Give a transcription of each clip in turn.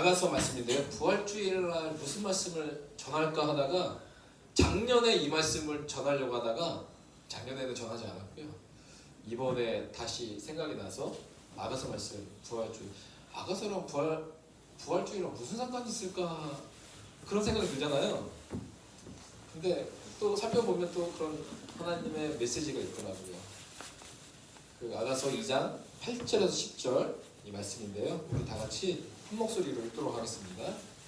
아가서 말씀인데요. 부활주일 날 무슨 말씀을 전할까 하다가 작년에 이 말씀을 전하려고 하다가 작년에는 전하지 않았고요. 이번에 다시 생각이 나서 아가서 말씀 부활주일 아가서랑 부활주일이랑 무슨 상관이 있을까 그런 생각이 들잖아요. 근데 또 살펴보면 또 그런 하나님의 메시지가 있더라고요. 그 아가서 2장 8절에서 10절 이 말씀인데요. 우리 다 같이 한 목소리로 읽도록 하겠습니다.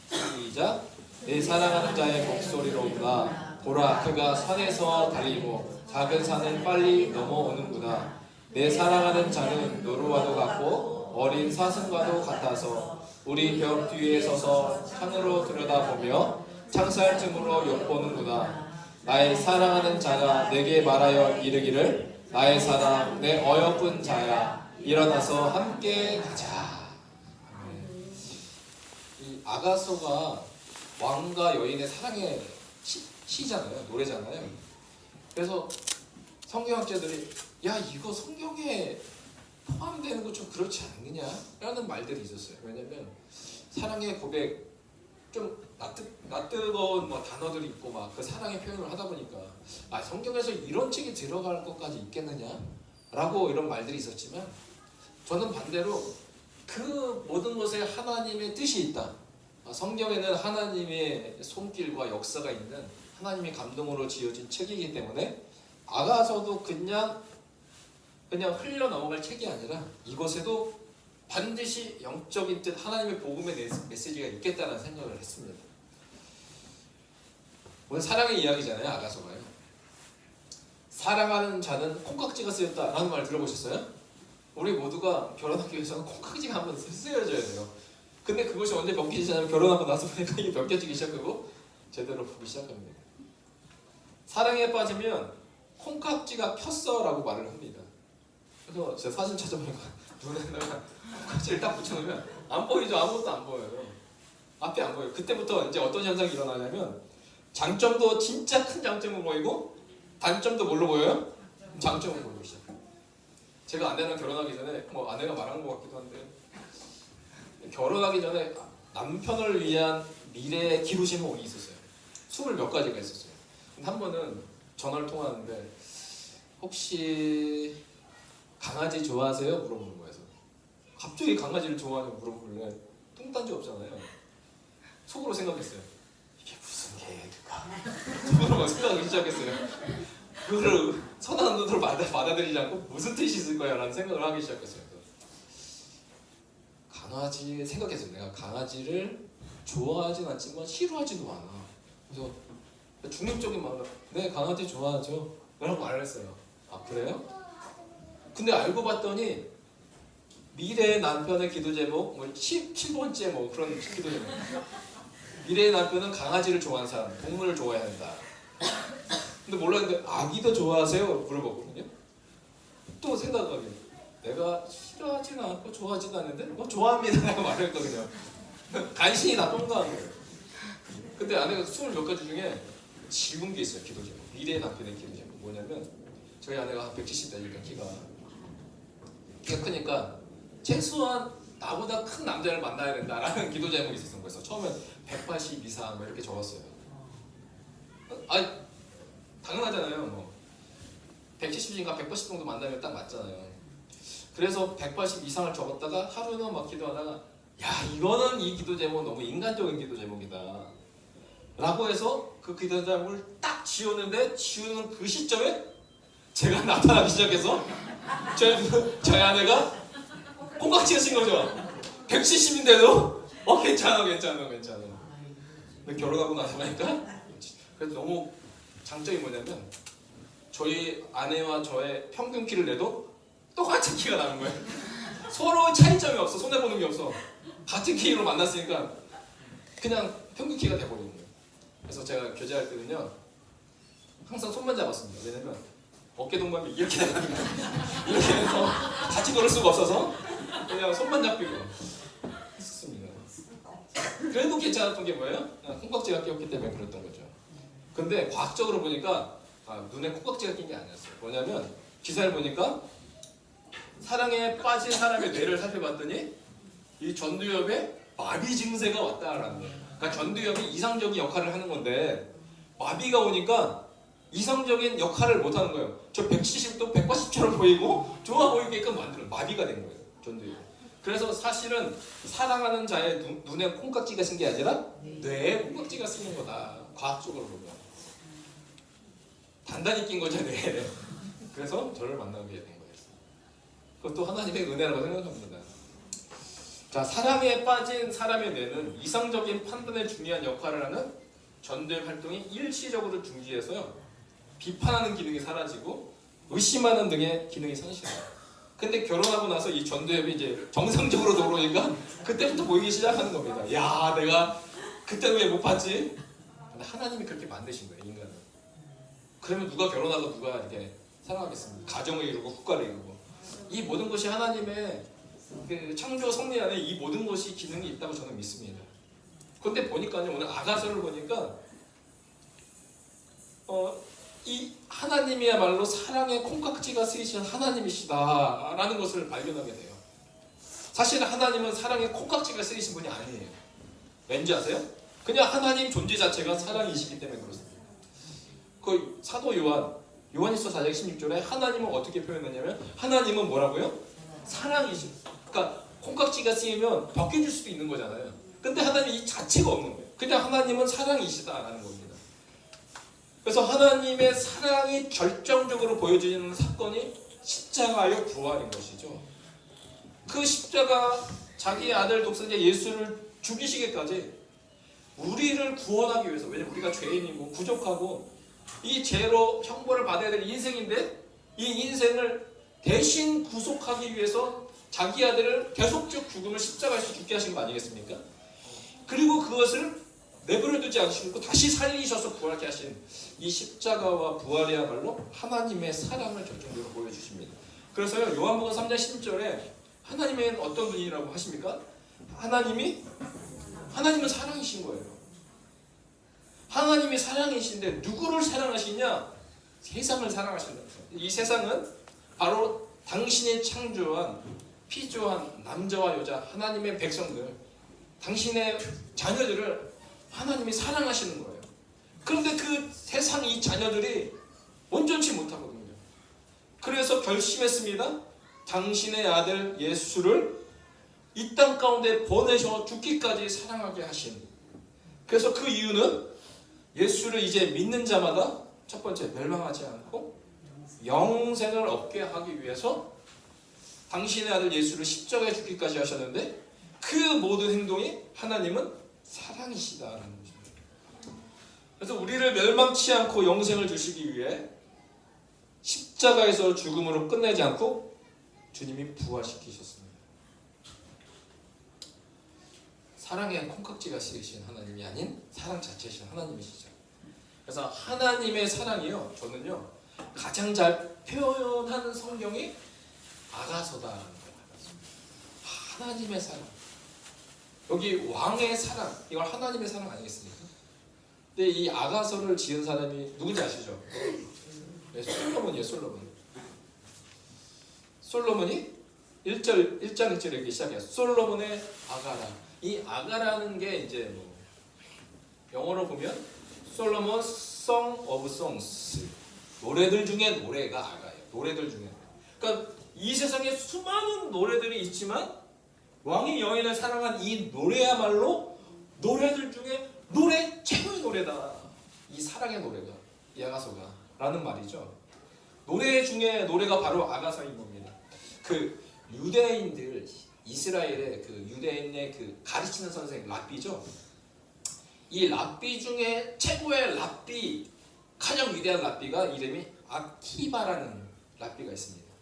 시작. 내 사랑하는 자의 목소리로구나. 보라, 그가 산에서 달리고 작은 산을 빨리 넘어오는구나. 내 사랑하는 자는 노루와도 같고 어린 사슴과도 같아서 우리 벽 뒤에 서서 산으로 들여다보며 창살쯤으로 엿보는구나. 나의 사랑하는 자가 내게 말하여 이르기를 나의 사랑 내 어여쁜 자야 일어나서 함께 가자. 이 아가서가 왕과 여인의 사랑의 시잖아요. 노래잖아요. 그래서 성경학자들이 야 이거 성경에 포함되는 거 좀 그렇지 않느냐 라는 말들이 있었어요. 왜냐면 사랑의 고백 좀 낯뜨거운 뭐 단어들이 있고 막 그 사랑의 표현을 하다 보니까 아 성경에서 이런 책이 들어갈 것까지 있겠느냐 라고 이런 말들이 있었지만 저는 반대로 그 모든 것에 하나님의 뜻이 있다. 성경에는 하나님의 손길과 역사가 있는 하나님의 감동으로 지어진 책이기 때문에 아가서도 그냥 흘러 넘어갈 책이 아니라 이것에도 반드시 영적인 뜻 하나님의 복음의 메시지가 있겠다는 생각을 했습니다. 오늘 사랑의 이야기잖아요. 아가서가요. 사랑하는 자는 콩깍지가 쓰였다라는 말 들어보셨어요? 우리 모두가 결혼하기 위해서는 콩깍지가 한번 쓰여져야 돼요. 근데 그것이 언제 벗기지않으면 결혼하고 나서 보니까 이게 벗겨지기 시작하고 제대로 보기 시작합니다. 사랑에 빠지면 콩깍지가 켰어 라고 말을 합니다. 그래서 제가 사진 찾아보니까 눈에다가 콩깍지를 딱 붙여놓으면 안 보이죠. 아무것도 안 보여요. 앞이 안 보여요. 그때부터 이제 어떤 현상이 일어나냐면 장점도 진짜 큰 장점으로 보이고 단점도 뭘로 보여요? 장점으로 보이기 시작해요. 제가 아내랑 결혼하기 전에 뭐 아내가 말한 것 같기도 한데 결혼하기 전에 남편을 위한 미래의 기도 제목이 있었어요. 20몇 가지가 있었어요. 한 번은 전화를 통화하는데 혹시 강아지 좋아하세요? 물어보는 거예요. 갑자기 강아지를 좋아하냐고 물어보길래 뚱딴지 없잖아요. 속으로 생각했어요. 이게 무슨 계획일까? 속으로 막 생각하기 시작했어요. 그거를 선한 눈으로 받아들이지 않고 무슨 뜻이 있을 거야 라는 생각을 하기 시작했어요. 강아지 생각했어요. 내가 강아지를 좋아하진 않지만 싫어하지도 않아. 그래서 중립적인 마음으로 네 강아지 좋아하죠 라고 말을 했어요. 아 그래요? 근데 알고 봤더니 미래의 남편의 기도 제목 뭐 17번째 뭐 그런 기도 제목. 미래의 남편은 강아지를 좋아하는 사람, 동물을 좋아해야 한다. 근데 몰랐는데 아기도 좋아하세요? 물어보거든요. 또 생각하게 내가 싫어하지는 않고 좋아하지도 않는데 뭐 좋아합니다 라고 말했거든요. 간신히 나쁜 거 아니에요. 근데 아내가 20몇 가지 중에 지운 게 있어요. 기도 제목. 미래의 남편의 기도 제목 뭐냐면 저희 아내가 170대니까 키가 크니까 최소한 나보다 큰 남자를 만나야 된다라는 기도 제목이 있었던 거였어. 처음엔 180 이상 뭐 이렇게 적었어요. 아니 당연하잖아요. 뭐 170인가 180 정도 만나면 딱 맞잖아요. 그래서 180 이상을 적었다가 하루는 막 기도하다가 야 이거는 이 기도 제목은 너무 인간적인 기도 제목이다 라고 해서 그 기도 제목을 딱 지웠는데 지우는 그 시점에 제가 나타나기 시작해서 저희 아내가 콩깍지가 쓴 거죠. 170인데도 괜찮아. 근데 결혼하고 나서 보니까 그래서 너무 장점이 뭐냐면 저희 아내와 저의 평균 키를 내도 똑같은 키가 나는 거예요. 서로 차이점이 없어. 손해보는 게 없어. 같은 키로 만났으니까 그냥 평균 키가 돼버리는 거예요. 그래서 제가 교제할 때는요 항상 손만 잡았습니다. 왜냐면 어깨 동무하면 이렇게 나가는 거예요. 이렇게 해서 같이 걸을 수가 없어서 그냥 손만 잡히고 했었습니다. 그래도 괜찮았던 게 뭐예요? 콩깍지가 끼었기 때문에 그랬던 거죠. 근데 과학적으로 보니까 눈에 콩깍지가 낀 게 아니었어요. 뭐냐면 기사를 보니까 사랑에 빠진 사람의 뇌를 살펴봤더니 이 전두엽에 마비 증세가 왔다라는 거예요. 그러니까 전두엽이 이상적인 역할을 하는 건데 마비가 오니까 이상적인 역할을 못 하는 거예요. 저 170도 180처럼 보이고 좋아 보이게끔 만드는 마비가 된 거예요. 전두엽이. 그래서 사실은 사랑하는 자의 눈에 콩깍지가 쓴 게 아니라 뇌에 콩깍지가 쓰는 거다. 과학적으로 보면 단단히 낀 거죠, 뇌에. 그래서 저를 만나게 된 거예요. 그것도 하나님의 은혜라고 생각합니다. 자, 사랑에 빠진 사람의 뇌는 이상적인 판단에 중요한 역할을 하는 전두엽 활동이 일시적으로 중지해서요, 비판하는 기능이 사라지고 의심하는 등의 기능이 상실해요. 근데 결혼하고 나서 이 전두엽이 이제 정상적으로 돌아오니까 그때부터 보이기 시작하는 겁니다. 야, 내가 그때는 왜 못 봤지? 근데 하나님이 그렇게 만드신 거예요, 인간을. 그러면 누가 결혼하고 누가 이렇게 살아가겠습니까? 가정을 이루고 국가를 이루고. 이 모든 것이 하나님의 그 창조 섭리 안에 이 모든 것이 기능이 있다고 저는 믿습니다. 근데 보니까요, 오늘 아가서를 보니까 이 하나님이야말로 사랑의 콩깍지가 쓰이신 하나님이시다라는 것을 발견하게 돼요. 사실 하나님은 사랑의 콩깍지가 쓰이신 분이 아니에요. 왠지 아세요? 그냥 하나님 존재 자체가 사랑이시기 때문에 그렇습니다. 그 사도 요한일서 4장 16절에 하나님은 어떻게 표현하냐면 하나님은 뭐라고요? 사랑이십니다. 그러니까 콩깍지가 쓰이면 벗겨질 수도 있는 거잖아요. 근데 하나님 이 자체가 없는 거예요. 그냥 하나님은 사랑이시다라는 겁니다. 그래서 하나님의 사랑이 결정적으로 보여지는 사건이 십자가의 부활인 것이죠. 그 십자가, 자기의 아들 독생자 예수를 죽이시기까지 우리를 구원하기 위해서, 왜냐면 우리가 죄인이고 부족하고 이 죄로 형벌을 받아야 될 인생인데 이 인생을 대신 구속하기 위해서 자기 아들을 계속적 죽음을 십자가에서 죽게 하신 거 아니겠습니까? 그리고 그것을 내버려 두지 않으시고 다시 살리셔서 부활케 하신 이 십자가와 부활이야말로 하나님의 사랑을 결정적으로 보여주십니다. 그래서요, 요한복음 3장 10절에 하나님은 어떤 분이라고 하십니까? 하나님은 사랑이신 거예요. 하나님이 사랑이신데 누구를 사랑하시냐? 세상을 사랑하신다. 이 세상은 바로 당신이 창조한 피조한 남자와 여자, 하나님의 백성들, 당신의 자녀들을 하나님이 사랑하시는 거예요. 그런데 그 세상 이 자녀들이 온전치 못하거든요. 그래서 결심했습니다. 당신의 아들 예수를 이 땅 가운데 보내셔 죽기까지 사랑하게 하신. 그래서 그 이유는 예수를 이제 믿는 자마다 첫 번째 멸망하지 않고 영생을 얻게 하기 위해서 당신의 아들 예수를 십자가에 죽기까지 하셨는데 그 모든 행동이 하나님은 사랑이시다라는 거죠. 그래서 우리를 멸망치 않고 영생을 주시기 위해 십자가에서 죽음으로 끝내지 않고 주님이 부활시키셨습니다. 사랑의 콩깍지가 쓰이신 하나님이 아닌 사랑 자체이신 하나님이시죠. 그래서 하나님의 사랑이요, 저는요 가장 잘 표현하는 성경이 아가서다라는 거예요. 하나님의 사랑. 여기 왕의 사랑, 이걸 하나님의 사랑 아니겠습니까? 근데 이 아가서를 지은 사람이 누군지 아시죠? 네, 솔로몬이에요. 솔로몬이 1장 1절에 이렇게 시작해요. 솔로몬의 아가라. 이 아가라는 게 이제 뭐 영어로 보면 솔로몬 Song of Songs, 노래들 중에 노래가 아가예요. 노래들 중에. 그러니까 이 세상에 수많은 노래들이 있지만 왕이 여인을 사랑한 이 노래야말로 노래들 중에 최고의 노래다. 이 사랑의 노래가, 이 아가서가 라는 말이죠. 노래 중에 노래가 바로 아가서인 겁니다. 그 유대인들, 이스라엘의 그 유대인의 그 가르치는 선생 랍비죠. 이 랍비 중에 최고의 랍비, 가장 위대한 랍비가 이름이 아키바라는 랍비가 있습니다.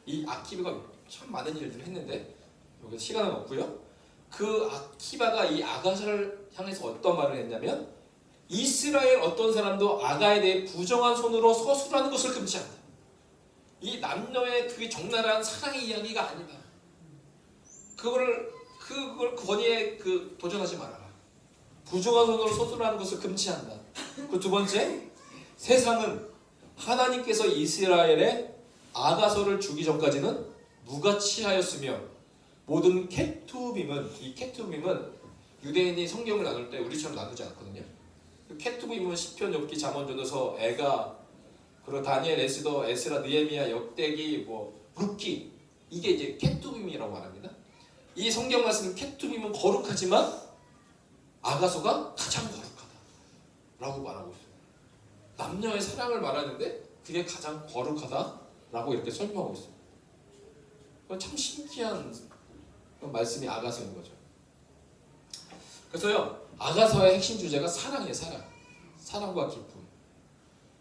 이 아키바가 참 많은 일들을 했는데 여기 시간은 없고요. 그 아키바가 이 아가서를 향해서 어떤 말을 했냐면 이스라엘 어떤 사람도 아가에 대해 부정한 손으로 서술하는 것을 금지한다. 이 남녀의 그 적나라한 사랑의 이야기가 아니다. 그걸 권위에 도전하지 말아라. 부정한 손으로 서술하는 것을 금지한다. 그 두 번째, 세상은 하나님께서 이스라엘의 아가서를 주기 전까지는 무가치하였으며 모든 케투빔은 유대인이 성경을 나눌 때 우리처럼 나누지 않거든요. 케투빔은 시편, 욥기, 잠언, 전도서, 애가, 그리고 다니엘, 에스더, 에스라, 느헤미야, 역대기, 룻기, 이게 이제 케투빔이라고 말합니다. 이 성경 말씀 케투빔은 거룩하지만 아가서가 가장 거룩하다라고 말하고 있어요. 남녀의 사랑을 말하는데 그게 가장 거룩하다라고 이렇게 설명하고 있어요. 참 신기한 말씀이 아가서인 거죠. 그래서요, 아가서의 핵심 주제가 사랑이에요. 사랑과 기쁨.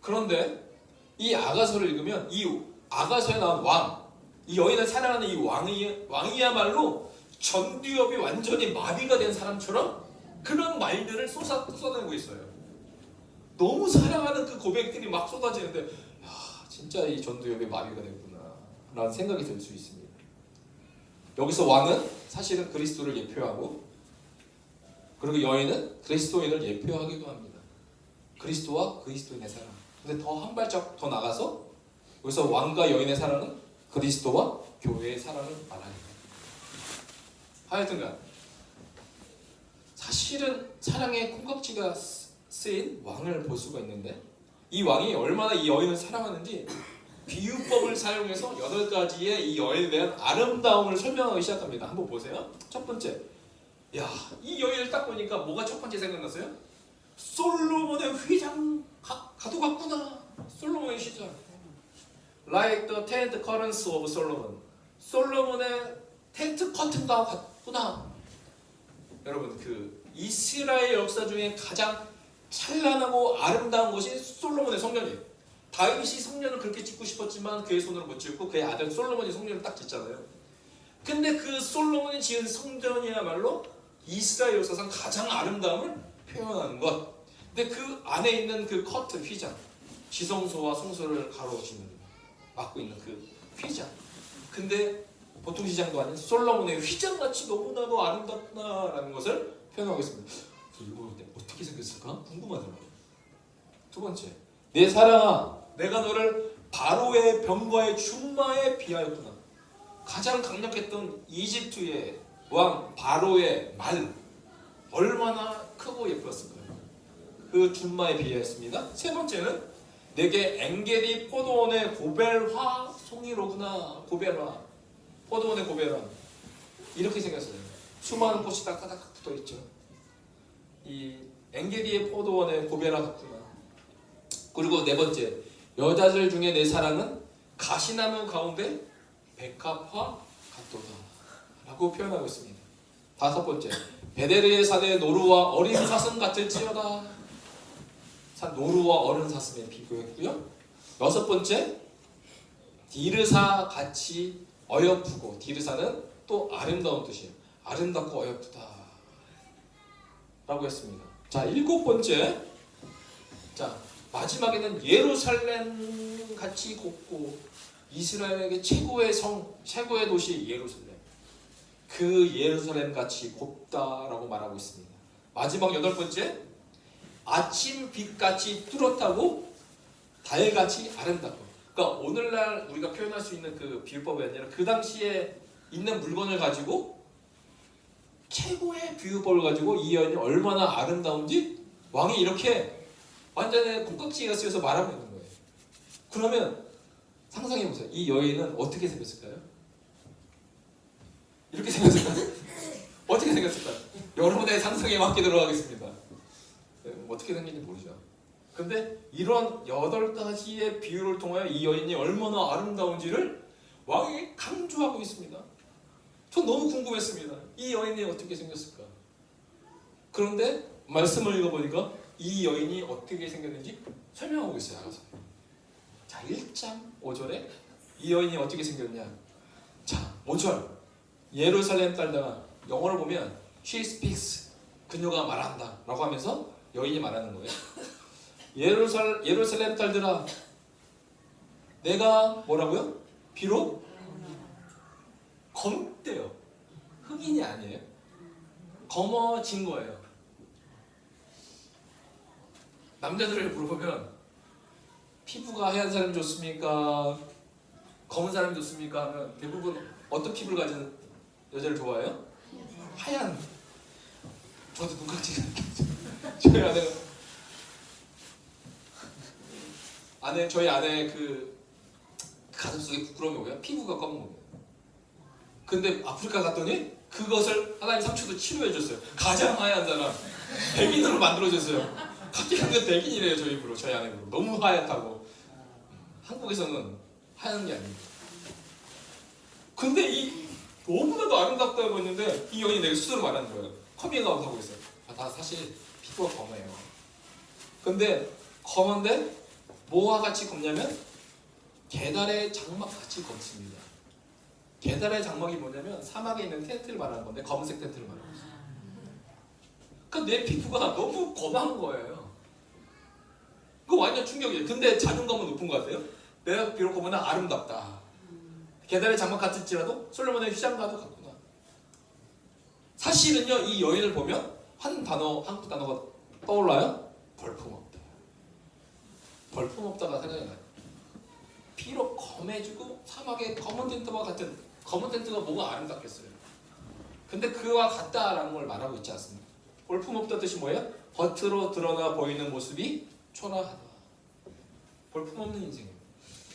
그런데 이 아가서를 읽으면 이 아가서에 나온 왕, 이 여인을 사랑하는 이 왕이야말로 전두엽이 완전히 마비가 된 사람처럼 그런 말들을 쏟아내고 있어요. 너무 사랑하는 그 고백들이 막 쏟아지는데, 야, 진짜 이 전두엽이 마비가 됐구나 라는 생각이 들 수 있습니다. 여기서 왕은 사실은 그리스도를 예표하고, 그리고 여인은 그리스도인을 예표하기도 합니다. 그리스도와 그리스도인의 사랑. 근데 더 한 발짝 더 나가서 여기서 왕과 여인의 사랑은 그리스도와 교회의 사랑을 말합니다. 하여튼간 사실은 사랑의 콩깍지가 쓰인 왕을 볼 수가 있는데, 이 왕이 얼마나 이 여인을 사랑하는지 비유법을 사용해서 8가지의 이 여인에 대한 아름다움을 설명하기 시작합니다. 한번 보세요. 첫 번째, 야, 이 여인을 딱 보니까 뭐가 첫 번째 생각났어요? 솔로몬의 휘장 가도 같구나. 솔로몬의 휘장, like the tent curtains of Solomon. 솔로몬의 텐트 커튼과 같구나. 여러분, 그 이스라엘 역사 중에 가장 찬란하고 아름다운 것이 솔로몬의 성전이에요. 다윗이 성전을 그렇게 짓고 싶었지만 그의 손으로 못 짓고 그의 아들 솔로몬이 성전을 딱 짓잖아요. 근데 그 솔로몬이 지은 성전이야말로 이스라엘 역사상 가장 아름다움을 표현하는 것. 근데 그 안에 있는 그 커튼, 휘장, 지성소와 성소를 가로지는 막고 있는 그 휘장. 근데 보통 휘장도 아닌 솔로몬의 휘장같이 너무나도 아름답구나라는 것을 표현하고 있습니다. 이거 어떻게 생겼을까? 궁금하더라고요. 두 번째, 내 사랑아, 내가 너를 바로의 병거의 준마에 비하였구나. 가장 강력했던 이집트의 왕 바로의 말, 얼마나 크고 예뻤을까요? 그 준마에 비하였습니다. 세 번째는 내게 엥게디 포도원의 고벨화 송이로구나. 고벨화, 포도원의 고벨화, 이렇게 생겼어요. 수많은 꽃이 따다닥 붙어있죠. 이 엥게디의 포도원의 고벨화 같구나. 그리고 네 번째, 여자들 중에 내 사랑은 가시나무 가운데 백합화 같도다 라고 표현하고 있습니다. 다섯 번째, 베데르의 산에 노루와 어린 사슴 같을지어다. 노루와 어린 사슴에 비교했고요. 여섯 번째, 디르사 같이 어여쁘고, 디르사는 또 아름다운 뜻이에요. 아름답고 어여쁘다 라고 했습니다. 자, 일곱 번째, 자, 마지막에는 예루살렘 같이 곱고 이스라엘에게 최고의 성, 최고의 도시 예루살렘, 그 예루살렘 같이 곱다라고 말하고 있습니다. 마지막 여덟 번째, 아침 빛같이 뚜렷하고 달같이 아름답고. 그러니까 오늘날 우리가 표현할 수 있는 그 비유법이 아니라 그 당시에 있는 물건을 가지고 최고의 비유법을 가지고 이 여인이 얼마나 아름다운지 왕이 이렇게 완전히 콩깍지가 쓰여서 말하고 있는 거예요. 그러면 상상해보세요. 이 여인은 어떻게 생겼을까요? 이렇게 생겼을까요? 어떻게 생겼을까요? 여러분의 상상에 맡게 들어가겠습니다. 어떻게 생긴지 모르죠. 근데 이런 8가지의 비유를 통하여 이 여인이 얼마나 아름다운지를 왕이 강조하고 있습니다. 전 너무 궁금했습니다. 이 여인이 어떻게 생겼을까? 그런데 말씀을 읽어보니까 이 여인이 어떻게 생겼는지 설명하고 있어요. 알아서. 자, 1장 5절에 이 여인이 어떻게 생겼냐. 자, 5절, 예루살렘 딸들아, 영어를 보면 she speaks, 그녀가 말한다 라고 하면서 여인이 말하는 거예요. 예루살렘 딸들아, 내가 뭐라고요? 비록 검대요. 흑인이 아니에요. 검어진 거예요. 남자들을 물어보면 피부가 하얀 사람이 좋습니까? 검은 사람이 좋습니까? 하면 대부분 어떤 피부를 가진 여자를 좋아해요? 하얀. 저도 눈깍지가 저희 저희 아내 그 가슴 속에 부끄러움이 뭐야? 피부가 검은 겁니다. 근데 아프리카 갔더니 그것을 하나님 상처도 치료해 줬어요. 가장 하얀 사람 백인으로 만들어 줬어요. 갑자기 근데 백인이래요. 저희 입으로, 저희 아내 입으로. 너무 하얗다고. 한국에서는 하얀 게 아닙니다. 근데 이 너무나도 아름답다고 했는데 이 여인이 내가 스스로 말하는 거예요. 커밍아웃 하고 있어요. 나 사실 피부가 검어요. 근데 검은데 뭐와 같이 검냐면 게달의 장막같이 검습니다. 게달의 장막이 뭐냐면 사막에 있는 텐트를 말하는 건데 검은색 텐트를 말하는 거예요. 그러니까 내 피부가 너무 검한 거예요. 그거 완전 충격이에요. 근데 자존감은 높은 것 같아요. 내가 비록 검으나 아름답다. 게달의 장막 같을지라도 솔로몬의 휘장과도 같구나. 사실은요, 이 여인을 보면 한 단어, 한국 단어가 떠올라요. 볼품없다. 볼품없다가 생각이 나요. 비록 검해지고 사막의 검은 텐트와 같은, 검은 텐트가 뭐가 아름답겠어요. 근데 그와 같다라는 걸 말하고 있지 않습니까? 볼품없다 뜻이 뭐예요? 겉으로 드러나 보이는 모습이 초라하다. 볼품없는 인생이에요.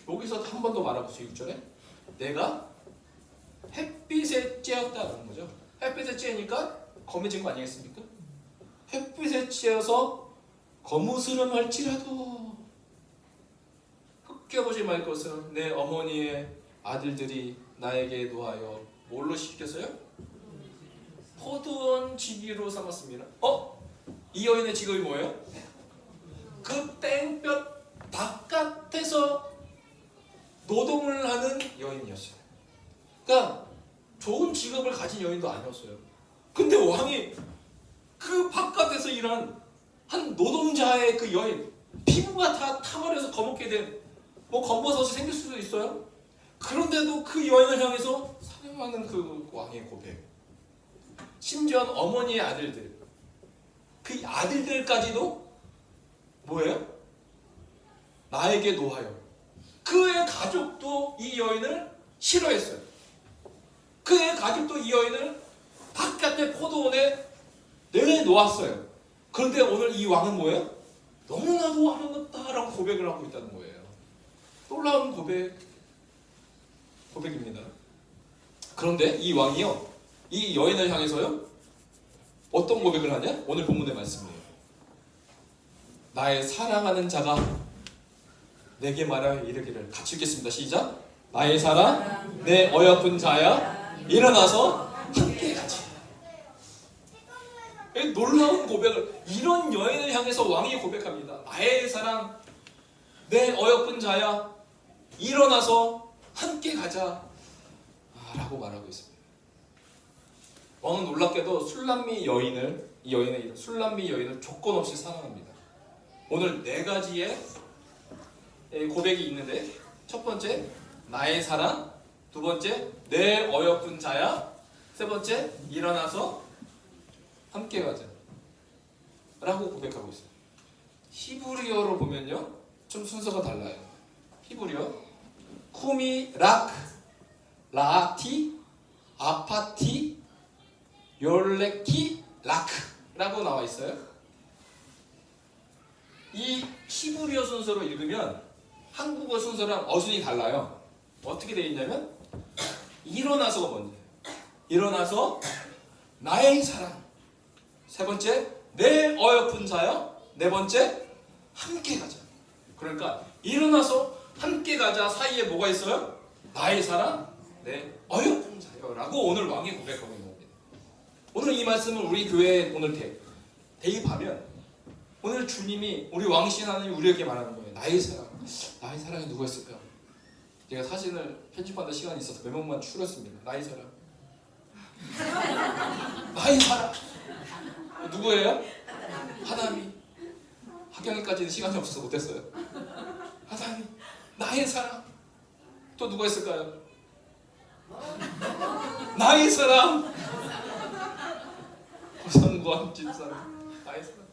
여기서 한 번 더 말해보세요. 6절에 내가 햇빛에 쬐었다는 거죠. 햇빛에 쬐니까 검해진 거 아니겠습니까? 햇빛에 쬐어서 거무스름할지라도 흑겨보지 말 것은 내 어머니의 아들들이 나에게 노하여 뭘로 시켰어요? 포도원 지기로 삼았습니다. 이 여인의 직업이 뭐예요? 그 땡볕 바깥에서 노동을 하는 여인이었어요. 그러니까 좋은 직업을 가진 여인도 아니었어요. 근데 왕이 그 바깥에서 일한 한 노동자의 그 여인, 피부가 다 타버려서 검게 된 뭐 검버섯이 생길 수도 있어요. 그런데도 그 여인을 향해서 사랑하는 그 왕의 고백. 심지어 어머니의 아들들, 그 아들들까지도 뭐예요? 나에게 노하여. 그의 가족도 이 여인을 싫어했어요. 그의 가족도 이 여인을 바깥의 포도원에 내놓았어요. 그런데 오늘 이 왕은 뭐예요? 너무나도 아름답다라고 고백을 하고 있다는 거예요. 놀라운 고백입니다. 그런데 이 왕이요, 이 여인을 향해서요, 어떤 고백을 하냐? 오늘 본문의 말씀이에요. 나의 사랑하는 자가 내게 말하여 이르기를. 같이 읽겠습니다. 시작. 나의 사랑, 내 어여쁜 자야, 일어나서 함께 가지. 놀라운 고백을, 이런 여인을 향해서 왕이 고백합니다. 나의 사랑, 내 어여쁜 자야, 일어나서 함께 가자 라고 말하고 있습니다. 왕은 놀랍게도 술람미 여인을, 이 여인의 술람미 여인을 조건 없이 사랑합니다. 오늘 4가지의 고백이 있는데, 첫 번째 나의 사랑, 두 번째 내 어여쁜 자야, 세 번째 일어나서 함께 가자 라고 고백하고 있어요. 히브리어로 보면요 좀 순서가 달라요. 히브리어 쿠미 락 라티 아파티 요레키 라크라고 나와 있어요. 이 히브리어 순서로 읽으면 한국어 순서랑 어순이 달라요. 어떻게 되어 있냐면 일어나서가 먼저예요. 일어나서 나의 사랑, 세 번째 내 어여쁜 자여, 네 번째 함께 가자. 그러니까 일어나서 함께 가자 사이에 뭐가 있어요? 나의 사랑, 내 어여쁜 자여 라고 오늘 왕이 고백하고 있는 겁니다. 오늘 이 말씀을 우리 교회에 오늘 대입하면 오늘 주님이, 우리 왕신 하나님이 우리에게 말하는 거예요. 나의 사랑. 나의 사랑이 누구였을까? 제가 사진을 편집한다 시간이 있어서 몇 명만 추렸습니다. 나의 사랑. 나의 사랑. 누구예요? 하나님. 학경이까지는 시간이 없어서 못했어요. 하나님. 나의 사랑. 또 누가 있을까요? 나의 사랑. 고상관 집사님. 나의 사랑.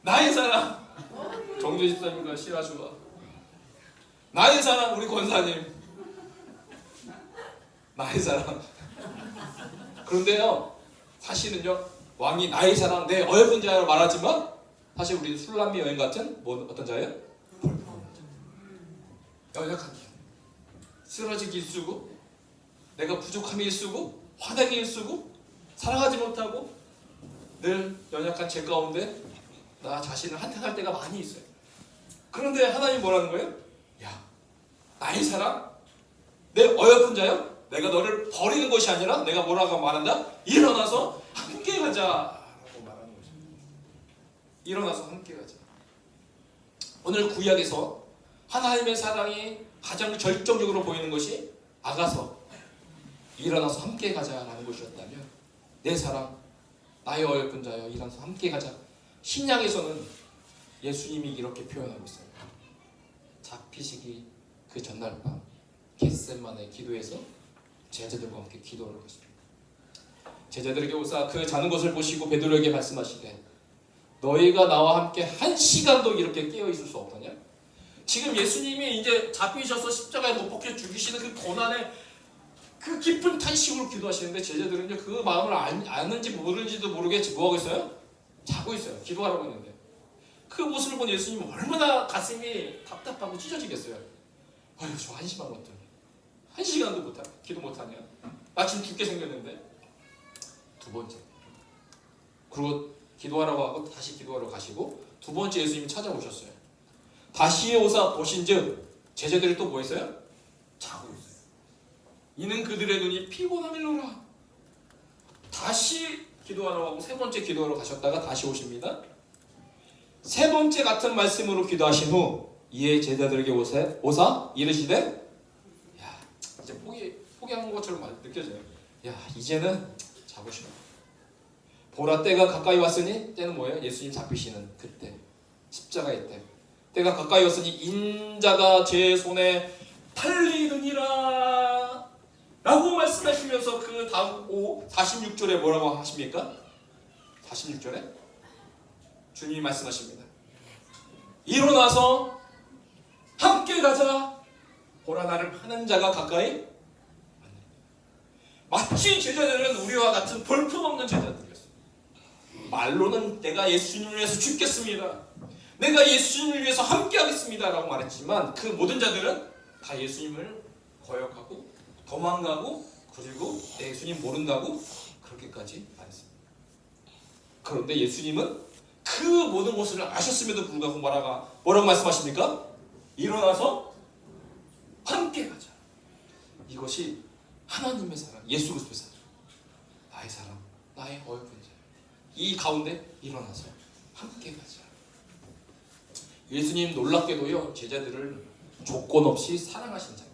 나의 사랑. 정조 집사님과 시라주와. 나의 사랑 우리 권사님. 나의 사랑. 그런데요 사실은요 왕이 나의 사랑 내 어여쁜 자라고 말하지만 사실 우리는 술람미 여인 같은 어떤 자예요? 연약한 자, 쓰러지기 일쑤고 내가 부족함이 일쑤고 화나기 일쑤고 사랑하지 못하고 늘 연약한 제 가운데 나 자신을 한탄할 때가 많이 있어요. 그런데 하나님 뭐라는 거예요? 야, 나의 사랑 내 어여쁜 자여, 내가 너를 버리는 것이 아니라 내가 뭐라고 말한다? 일어나서 함께 가자라고 말하는 거죠. 일어나서 함께 가자. 오늘 구약에서 하나님의 사랑이 가장 절정적으로 보이는 것이 아가서 일어나서 함께 가자라는 것이었다면 내 사랑 나의 어여쁜 자여 일어나서 함께 가자. 신약에서는 예수님이 이렇게 표현하고 있어요. 잡히시기 그 전날 밤 겟세마네 기도에서 제자들과 함께 기도를 하셨습니다. 제자들에게 오사 그 자는 것을 보시고 베드로에게 말씀하시되 너희가 나와 함께 한 시간도 이렇게 깨어 있을 수 없더냐? 지금 예수님이 이제 잡히셔서 십자가에 못 박혀 죽이시는 그 고난에 그 깊은 탄식으로 기도하시는데 제자들은요 그 마음을 아는지 모르는지도 모르게 뭐하고 있어요? 자고 있어요. 기도하라고 했는데 그 모습을 본 예수님은 얼마나 가슴이 답답하고 찢어지겠어요. 아유 저 한심한 것들 한 시간도 못하 기도 못하냐? 마침 죽게 생겼는데. 두 번째 그리고 기도하라고 하고 다시 기도하러 가시고 두 번째 예수님이 찾아오셨어요. 다시 오사 보신즉 제자들이 또 뭐 했어요? 자고 있어요. 이는 그들의 눈이 피곤함일로라. 다시 기도하러 가고 세 번째 기도하러 가셨다가 다시 오십니다. 세 번째 같은 말씀으로 기도하신 후 이에 제자들에게 오사 이르시되 야 이제 포기한 것처럼 느껴져요. 야 이제는 자고 싶어. 보라 때가 가까이 왔으니 때는 뭐예요? 예수님 잡히시는 그때 십자가의 때 때가 가까이 왔으니 인자가 제 손에 팔리느니라 라고 말씀하시면서 그 다음 46절에 뭐라고 하십니까? 46절에 주님이 말씀하십니다. 일어나서 함께 가자. 보라 나를 파는 자가 가까이. 마치 제자들은 우리와 같은 볼품없는 제자들이었어요. 말로는 내가 예수님을 위해서 죽겠습니다. 내가 예수님을 위해서 함께 하겠습니다 라고 말했지만 그 모든 자들은 다 예수님을 거역하고 도망가고 그리고 예수님 모른다고 그렇게까지 말했습니다. 그런데 예수님은 그 모든 것을 아셨음에도 불구하고 뭐라고 말씀하십니까? 일어나서 함께 가자. 이것이 하나님의 사랑, 예수 그리스도의 사랑, 나의 사랑, 나의 어여쁜 자. 이 가운데 일어나서 함께 가자. 예수님 놀랍게도요 제자들을 조건 없이 사랑하신 자입니다.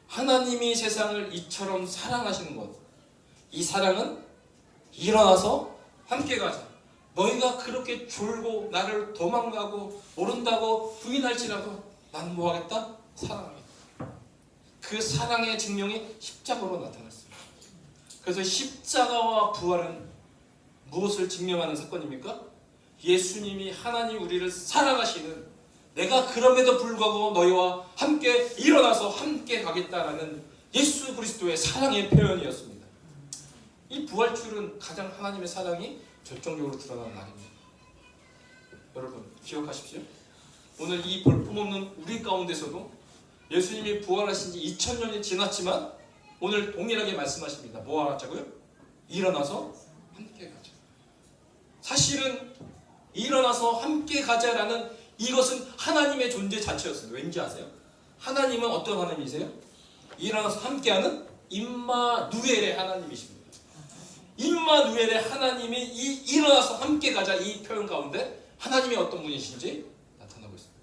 하나님이 세상을 이처럼 사랑하시는 것, 이 사랑은 일어나서 함께 가자. 너희가 그렇게 졸고 나를 도망가고 모른다고 부인할지라도 난 뭐하겠다? 사랑하겠다. 그 사랑의 증명이 십자가로 나타났습니다. 그래서 십자가와 부활은 무엇을 증명하는 사건입니까? 예수님이 하나님 우리를 사랑하시는, 내가 그럼에도 불구하고 너희와 함께 일어나서 함께 가겠다라는 예수 그리스도의 사랑의 표현이었습니다. 이 부활주일은 가장 하나님의 사랑이 절정적으로 드러나는 날입니다. 여러분 기억하십시오. 오늘 이 볼품없는 우리 가운데서도 예수님이 부활하신 지 2000년이 지났지만 오늘 동일하게 말씀하십니다. 뭐 하자고요? 일어나서 함께 가자. 사실은 일어나서 함께 가자라는 이것은 하나님의 존재 자체였습니다. 왠지 아세요? 하나님은 어떤 하나님이세요? 일어나서 함께하는 임마누엘의 하나님이십니다. 임마누엘의 하나님이 이 일어나서 함께 가자 이 표현 가운데 하나님이 어떤 분이신지 나타나고 있습니다.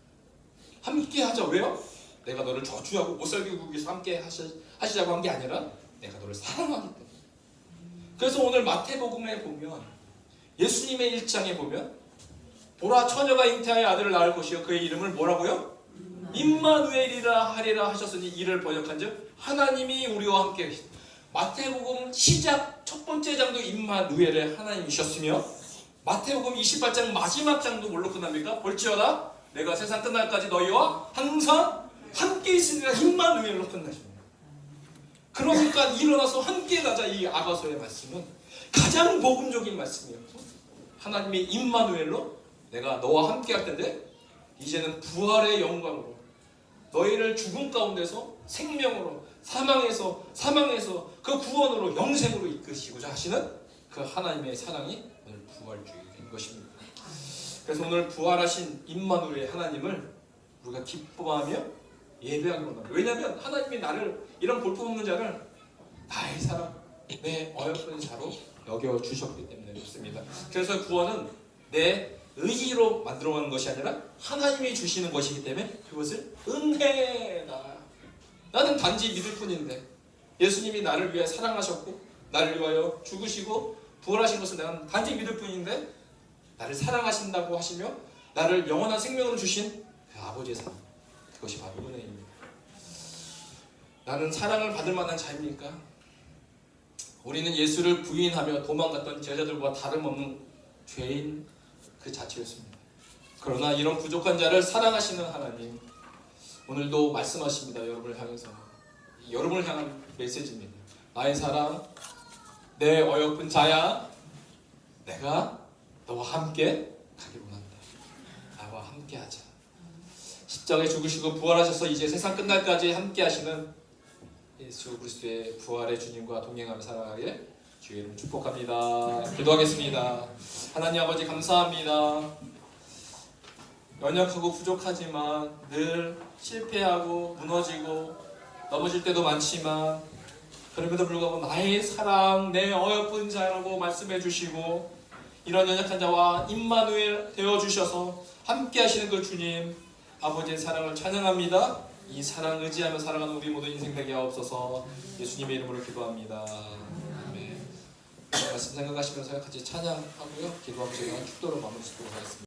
함께 하자. 왜요? 내가 너를 저주하고 못 살게 하기 위해서 함께 하시자고 한 게 아니라 내가 너를 사랑하기 때문에. 그래서 오늘 마태복음에 보면 예수님의 1장에 보면 보라 처녀가 잉태하여 아들을 낳을 것이요 그의 이름을 뭐라고요? 임마누엘이라 하리라 하셨으니 이를 번역한즉 하나님이 우리와 함께 계시다. 마태복음 시작 첫 번째 장도 임마누엘의 하나님이셨으며 마태복음 28장 마지막 장도 뭘로 끝납니까? 볼지어다 내가 세상 끝날까지 너희와 항상 함께 있으리라 임마누엘로 끝나십니다. 그러니까 일어나서 함께 가자 이 아가서의 말씀은 가장 복음적인 말씀이에요. 하나님의 임마누엘로 내가 너와 함께 할 텐데 이제는 부활의 영광으로 너희를 죽음 가운데서 생명으로 사망에서 그 구원으로 영생으로 이끄시고자 하시는 그 하나님의 사랑이 오늘 부활주의인 것입니다. 그래서 오늘 부활하신 임마누엘 하나님을 우리가 기뻐하며 예배하기 원합니다. 왜냐하면 하나님이 나를 이런 볼품없는 자를 나의 사랑, 내 어여쁜 자로 여겨주셨기 때문에 그렇습니다. 그래서 구원은 내 의지로 만들어가는 것이 아니라 하나님이 주시는 것이기 때문에 그것을 은혜다. 나는 단지 믿을 뿐인데 예수님이 나를 위해 사랑하셨고 나를 위하여 죽으시고 부활하신 것을 나는 단지 믿을 뿐인데 나를 사랑하신다고 하시며 나를 영원한 생명으로 주신 그 아버지의 사랑, 그것이 바로 은혜입니다. 나는 사랑을 받을 만한 자입니까? 우리는 예수를 부인하며 도망갔던 제자들과 다름없는 죄인 그 자체였습니다. 그러나 이런 부족한 자를 사랑하시는 하나님, 오늘도 말씀하십니다. 여러분을 향해서, 여러분을 향한 메시지입니다. 나의 사랑, 내 어여쁜 자야, 내가 너와 함께 가길 원한다. 나와 함께 하자. 십자가에 죽으시고 부활하셔서 이제 세상 끝날까지 함께 하시는 예수 그리스도의 부활의 주님과 동행하며 살아가길 주의 이름 축복합니다. 기도하겠습니다. 하나님 아버지 감사합니다. 연약하고 부족하지만 늘 실패하고 무너지고 넘어질 때도 많지만 그럼에도 불구하고 나의 사랑, 내 어여쁜 자라고 말씀해 주시고 이런 연약한 자와 임마누엘 되어주셔서 함께 하시는 그 주님 아버지의 사랑을 찬양합니다. 이 사랑 의지하며 살아가는 우리 모든 인생 되게 하옵소서. 예수님의 이름으로 기도합니다. 아멘. 말씀 생각하시면서 같이 찬양하고요. 기도하면서 축도로 마무리 짓도록 하겠습니다.